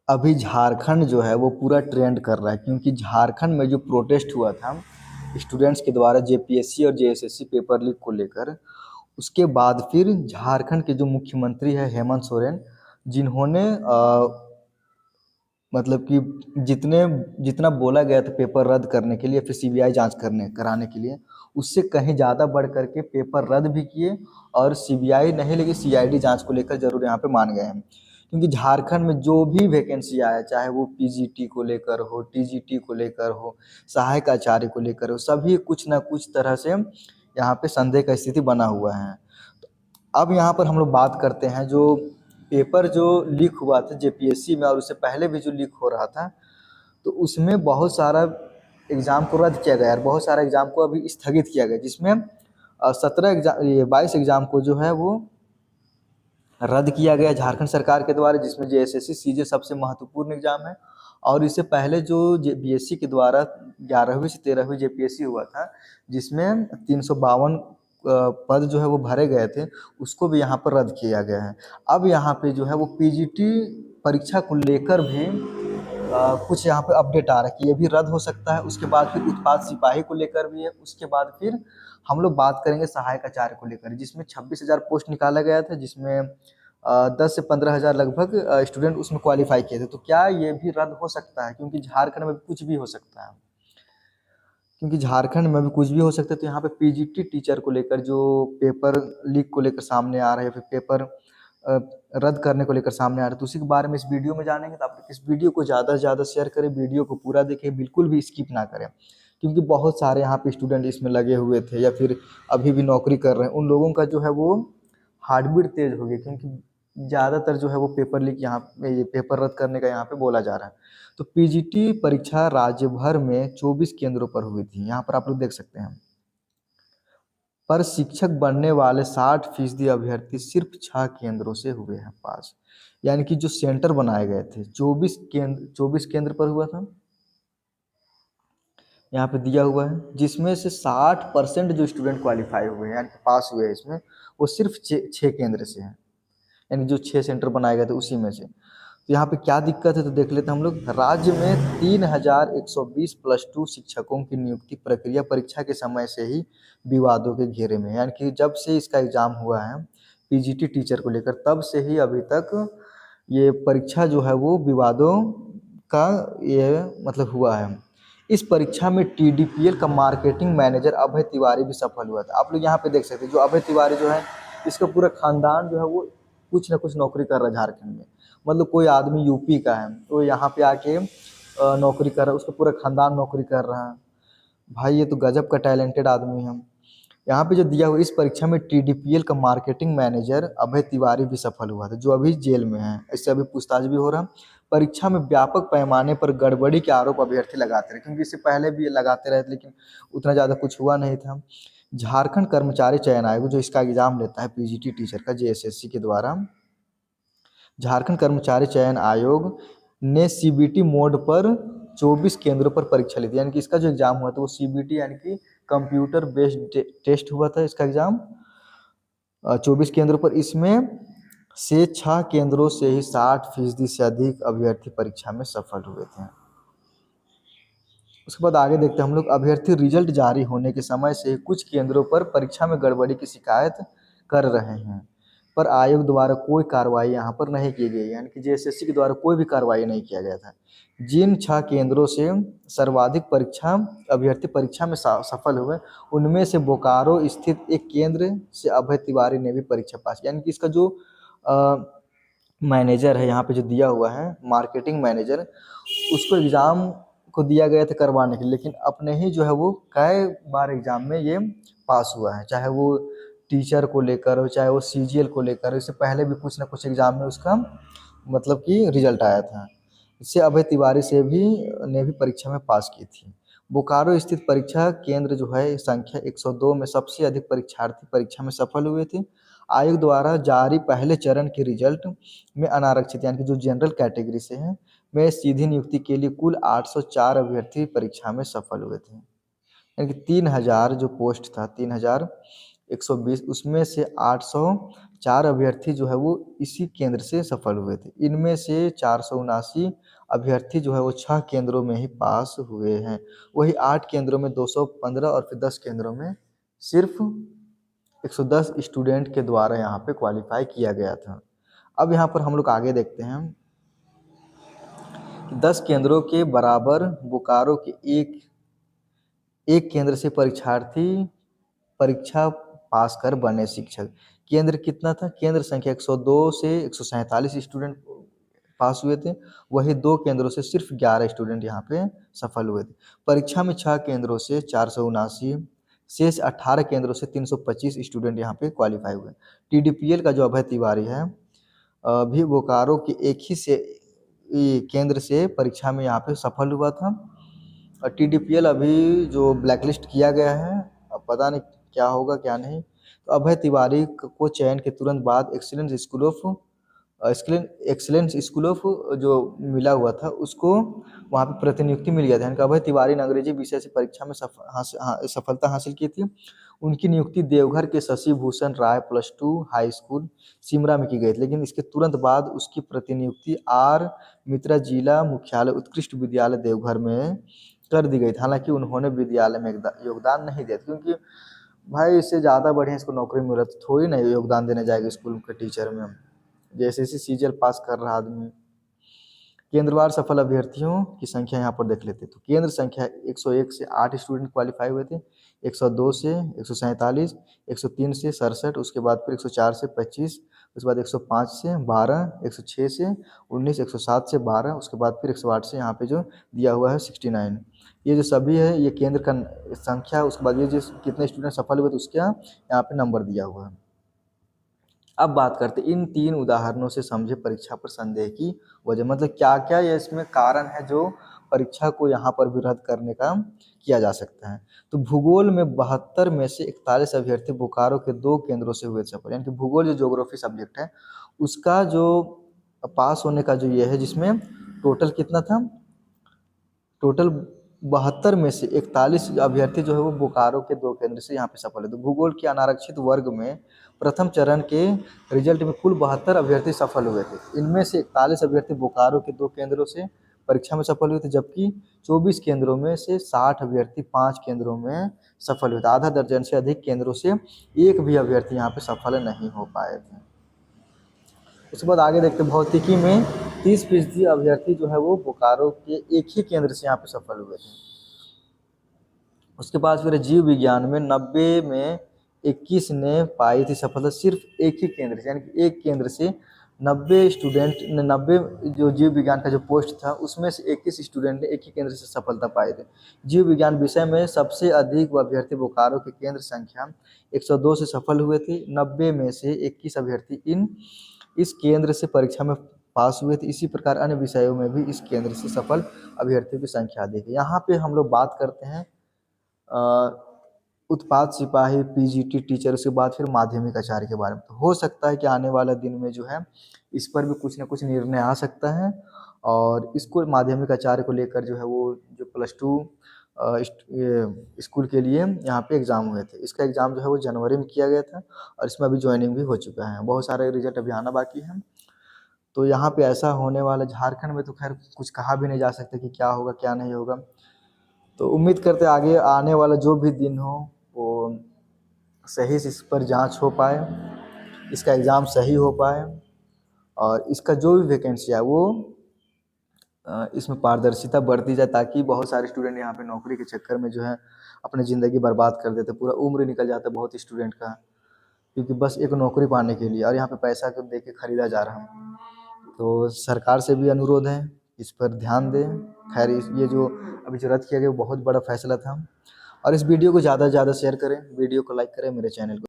अभी झारखंड जो है वो पूरा ट्रेंड कर रहा है, क्योंकि झारखंड में जो प्रोटेस्ट हुआ था स्टूडेंट्स के द्वारा जेपीएससी और जेएसएससी पेपर लीक को लेकर, उसके बाद फिर झारखंड के जो मुख्यमंत्री है हेमंत सोरेन, जिन्होंने मतलब कि जितने जितना बोला गया था पेपर रद्द करने के लिए, फिर सीबीआई जांच करने कराने के लिए, उससे कहीं ज़्यादा बढ़ करके पेपर रद्द भी किए। और सीबीआई नहीं लेकिन सीआईडी जांच को लेकर जरूर यहाँ पे मान गए हैं, क्योंकि झारखंड में जो भी वैकेंसी आया, चाहे वो पीजीटी को लेकर हो, टीजीटी को लेकर हो, सहायक आचार्य को लेकर हो, सभी कुछ ना कुछ तरह से यहाँ पे संदेह का स्थिति बना हुआ है। अब यहाँ पर हम लोग बात करते हैं जो पेपर जो लीक हुआ था जेपीएससी में, और उससे पहले भी जो लीक हो रहा था, तो उसमें बहुत सारा एग्ज़ाम को रद्द किया गया और बहुत सारा एग्ज़ाम को अभी स्थगित किया गया, जिसमें 17 एग्जाम, ये 22 एग्ज़ाम को जो है वो रद्द किया गया झारखंड सरकार के द्वारा, जिसमें जेएसएससी सीजे सबसे महत्वपूर्ण एग्जाम है। और इससे पहले जो बीएससी के द्वारा 11वीं से 13वीं जेपीएससी हुआ था, जिसमें 352 पद जो है वो भरे गए थे, उसको भी यहाँ पर रद्द किया गया है। अब यहाँ पे जो है वो पीजीटी परीक्षा को लेकर भी कुछ यहाँ पे अपडेट आ रहा है कि ये भी रद्द हो सकता है। उसके बाद फिर उत्पाद सिपाही को लेकर भी है। उसके बाद फिर हम लोग बात करेंगे सहायक आचार्य को लेकर, जिसमें 26,000 पोस्ट निकाला गया था, जिसमें 10 से 15,000 लगभग स्टूडेंट उसमें क्वालिफाई किए थे। तो क्या ये भी रद्द हो सकता है? क्योंकि झारखंड में कुछ भी हो सकता है, क्योंकि झारखंड में भी कुछ भी हो सकता है। तो यहाँ पे पीजीटी टीचर को लेकर जो पेपर लीक को लेकर सामने आ रहे हैं, फिर पेपर रद्द करने को लेकर सामने आ रहे हैं, तो उसी के बारे में इस वीडियो में जानेंगे। तो आप इस वीडियो को ज़्यादा से ज़्यादा शेयर करें, वीडियो को पूरा देखें, बिल्कुल भी स्किप ना करें, क्योंकि बहुत सारे यहाँ पे स्टूडेंट इसमें लगे हुए थे या फिर अभी भी नौकरी कर रहे हैं। उन लोगों का जो है वो हार्टबीट तेज हो गई, क्योंकि ज़्यादातर जो है वो पेपर लीक यहाँ पे, ये पेपर रद्द करने का यहाँ पे बोला जा रहा है। तो पीजीटी परीक्षा राज्य भर में 24 केंद्रों पर हुई थी, यहाँ पर आप लोग देख सकते हैं। पर शिक्षक बनने वाले 60% अभ्यर्थी सिर्फ 6 केंद्रों से हुए हैं पास। यानी कि जो सेंटर बनाए गए थे 24 केंद्र पर हुआ था, यहाँ पे दिया हुआ है, जिसमें से 60% जो स्टूडेंट क्वालिफाई हुए हैं यानी कि पास हुए हैं इसमें, वो सिर्फ 6 केंद्र से हैं। यानी जो 6 सेंटर बनाए गए थे उसी में से। तो यहाँ पे क्या दिक्कत है तो देख लेते हैं हम लोग। राज्य में 3,120 +2 शिक्षकों की नियुक्ति प्रक्रिया परीक्षा के समय से ही विवादों के घेरे में है। यानी कि जब से इसका एग्जाम हुआ है पीजीटी टीचर को लेकर, तब से ही अभी तक ये परीक्षा जो है वो विवादों का ये मतलब हुआ है। इस परीक्षा में टीडीपीएल का मार्केटिंग मैनेजर अभय तिवारी भी सफल हुआ था। आप लोग यहाँ पे देख सकते हैं, जो अभय तिवारी जो है, इसका पूरा खानदान जो है वो कुछ ना कुछ नौकरी कर रहा है झारखंड में। मतलब कोई आदमी यूपी का है तो यहाँ पे आके नौकरी कर रहा है, उसका पूरा खानदान नौकरी कर रहा है। भाई ये तो गजब का टैलेंटेड आदमी है। यहाँ पे जो दिया हुआ इस परीक्षा में टीडीपीएल का मार्केटिंग मैनेजर अभय तिवारी भी सफल हुआ था, जो अभी जेल में है। इससे अभी पूछताछ भी हो रहा है। परीक्षा में व्यापक पैमाने पर गड़बड़ी के आरोप अभ्यर्थी लगाते रहे, क्योंकि इससे पहले भी ये लगाते रहे थे, लेकिन उतना ज़्यादा कुछ हुआ नहीं था। झारखंड कर्मचारी चयन आयोग जो इसका एग्जाम लेता है पीजीटी टीचर का जेएसएससी के द्वारा, झारखंड कर्मचारी चयन आयोग ने सीबीटी मोड पर 24 केंद्रों पर परीक्षा ली थी। यानी कि इसका जो एग्जाम हुआ था वो सीबीटी यानी कि कंप्यूटर बेस्ड टेस्ट हुआ था इसका एग्जाम 24 केंद्रों पर। इसमें से 6 केंद्रों से ही 60% से अधिक अभ्यर्थी परीक्षा में सफल हुए थे। उसके बाद आगे देखते हैं हम लोग। अभ्यर्थी रिजल्ट जारी होने के समय से कुछ केंद्रों पर परीक्षा में गड़बड़ी की शिकायत कर रहे हैं, पर आयोग द्वारा कोई कार्रवाई यहाँ पर नहीं की गई। यानी कि जेएसएससी के द्वारा कोई भी कार्रवाई नहीं किया गया था। जिन 6 केंद्रों से सर्वाधिक परीक्षा अभ्यर्थी परीक्षा में सफल हुए, उनमें से बोकारो स्थित एक केंद्र से अभय तिवारी ने भी परीक्षा पास। यानी कि इसका जो मैनेजर है यहाँ पे जो दिया हुआ है मार्केटिंग मैनेजर, उसको एग्ज़ाम को दिया गया था करवाने के लिए, लेकिन अपने ही जो है वो कई बार एग्ज़ाम में ये पास हुआ है। चाहे वो टीचर को लेकर हो, चाहे वो सीजीएल को लेकर हो, इससे पहले भी कुछ ना कुछ एग्ज़ाम में उसका मतलब कि रिजल्ट आया था। इससे अभय तिवारी से भी ने भी परीक्षा में पास की थी। बोकारो स्थित परीक्षा केंद्र जो है संख्या 102 में सबसे अधिक परीक्षार्थी परीक्षा में सफल हुए थे। आयोग द्वारा जारी पहले चरण के रिजल्ट में अनारक्षित यानी कि जो जनरल कैटेगरी से हैं में सीधी नियुक्ति के लिए कुल 804 अभ्यर्थी परीक्षा में सफल हुए थे। यानी कि 3,000 जो पोस्ट था 3,120, उसमें से 4 अभ्यर्थी जो है वो इसी केंद्र से सफल हुए थे। इनमें से 479 अभ्यर्थी जो है वो 6 केंद्रों में ही पास हुए हैं। वही 8 केंद्रों में 215 और फिर 10 केंद्रों में सिर्फ 110 स्टूडेंट के द्वारा यहाँ पे क्वालिफाई किया गया था। अब यहाँ पर हम लोग आगे देखते हैं कि 10 केंद्रों के बराबर बोकारो के एक केंद्र से परीक्षार्थी परीक्षा पास कर बने शिक्षक। केंद्र कितना था? केंद्र संख्या 102 से 147 स्टूडेंट पास हुए थे। वही 2 केंद्रों से सिर्फ 11 स्टूडेंट यहाँ पे सफल हुए थे। परीक्षा में 6 केंद्रों से 479, शेष 18 केंद्रों से 325 स्टूडेंट यहाँ पे क्वालिफाई हुए। टीडीपीएल का जो अभय तिवारी है भी बोकारो के एक ही से केंद्र से परीक्षा में यहाँ पे सफल हुआ था। और टीडीपीएल अभी जो ब्लैकलिस्ट किया गया है, अब पता नहीं क्या होगा क्या नहीं। तो अभय तिवारी को चयन के तुरंत बाद एक्सीलेंस स्कूल ऑफ जो मिला हुआ था उसको वहाँ पे प्रतिनियुक्ति मिल गया था। यानी कि अभय तिवारी ने अंग्रेजी विषय से परीक्षा में सफलता हासिल की थी। उनकी नियुक्ति देवघर के शशि भूषण राय +2 हाई स्कूल सिमरा में की गई थी। लेकिन इसके तुरंत बाद उसकी प्रतिनियुक्ति आर मित्रा जिला मुख्यालय उत्कृष्ट विद्यालय देवघर में कर दी गई थी। हालांकि उन्होंने विद्यालय में योगदान नहीं दिया, क्योंकि भाई इससे ज़्यादा बढ़िया इसको नौकरी मिला तो थोड़ी ना योगदान देने जाएगा स्कूल के टीचर में। जैसे सीजीएल पास कर रहा आदमी। केंद्रवार सफल अभ्यर्थियों की संख्या यहाँ पर देख लेते हैं। तो केंद्र संख्या 101 से 8 स्टूडेंट क्वालिफाई हुए थे, 102 से 147, 103 से 67, उसके बाद फिर 104 से 25, उसके बाद 105 से 12, 106 से 19, 107 से 12, उसके बाद फिर 108 से यहाँ पे जो दिया हुआ है 69। ये जो सभी है ये केंद्र का संख्या, उसके बाद ये जो कितने स्टूडेंट सफल हुए थे उसका यहाँ पे नंबर दिया हुआ है। अब बात करते हैं इन 3 उदाहरणों से समझे परीक्षा पर संदेह की वजह, मतलब क्या क्या ये इसमें कारण है जो परीक्षा को यहाँ पर भी रद्द करने का किया जा सकता है। तो भूगोल में 72 में से 41 अभ्यर्थी बोकारो के 2 केंद्रों से हुए सफल। यानी कि भूगोल जो ज्योग्राफी सब्जेक्ट है उसका जो पास होने का जो ये है, जिसमें टोटल कितना था, टोटल 72 में से 41 अभ्यर्थी जो है वो बोकारो के 2 केंद्र से यहाँ पे सफल है। तो भूगोल के अनारक्षित वर्ग में प्रथम चरण के रिजल्ट में कुल 72 अभ्यर्थी सफल हुए थे। इनमें से 41 अभ्यर्थी बोकारो के 2 केंद्रों से परीक्षा में सफल हुए थे, जबकि 24 केंद्रों में से 60 अभ्यर्थी 5 केंद्रों में सफल हुए थे। आधा दर्जन से अधिक केंद्रों से एक भी अभ्यर्थी यहाँ पे सफल नहीं हो पाए थे। उसके बाद आगे देखते हैं भौतिकी में 30% अभ्यर्थी जो है वो बोकारो के एक ही केंद्र से यहाँ पे सफल हुए थे। उसके बाद फिर जीव विज्ञान में 90 में 21 ने पाई थी सफलता सिर्फ एक ही केंद्र से, यानी कि एक केंद्र से 90 स्टूडेंट ने 90 जो जीव विज्ञान का जो पोस्ट था उसमें से 21 स्टूडेंट ने एक ही केंद्र से सफलता पाए थे। जीव विज्ञान विषय में सबसे अधिक अभ्यर्थी बोकारो के केंद्र संख्या 102 से सफल हुए थे। 90 में से 21 अभ्यर्थी इस केंद्र से परीक्षा में पास हुए थे। इसी प्रकार अन्य विषयों में भी इस केंद्र से सफल अभ्यर्थियों की संख्या अधिक है। यहाँ पे हम लोग बात करते हैं उत्पाद सिपाही, पीजीटी टीचर, उसके बाद फिर माध्यमिक आचार्य के बारे में। तो हो सकता है कि आने वाला दिन में जो है इस पर भी कुछ ना कुछ निर्णय आ सकता है। और इसको माध्यमिक आचार्य को लेकर जो है वो जो +2 स्कूल के लिए यहाँ पे एग्ज़ाम हुए थे, इसका एग्ज़ाम जो है वो जनवरी में किया गया था और इसमें अभी ज्वाइनिंग भी हो चुका है। बहुत सारे रिजल्ट अभी आना बाकी है। तो यहाँ पे ऐसा होने वाला, झारखंड में तो खैर कुछ कहा भी नहीं जा सकता कि क्या होगा क्या नहीं होगा। तो उम्मीद करते आगे आने वाला जो भी दिन हो वो सही से इस पर जांच हो पाए, इसका एग्ज़ाम सही हो पाए और इसका जो भी वैकेंसी है वो इसमें पारदर्शिता बरती जाए, ताकि बहुत सारे स्टूडेंट यहाँ पे नौकरी के चक्कर में जो है अपनी ज़िंदगी बर्बाद कर देते, पूरा उम्र निकल जाता है बहुत स्टूडेंट का, क्योंकि बस एक नौकरी पाने के लिए, और यहाँ पे पैसा दे के खरीदा जा रहा है। तो सरकार से भी अनुरोध है इस पर ध्यान दें। खैर ये जो अभी जो रद्द किया गया वो बहुत बड़ा फैसला था। और इस वीडियो को ज़्यादा से ज़्यादा शेयर करें, वीडियो को लाइक करें, मेरे चैनल को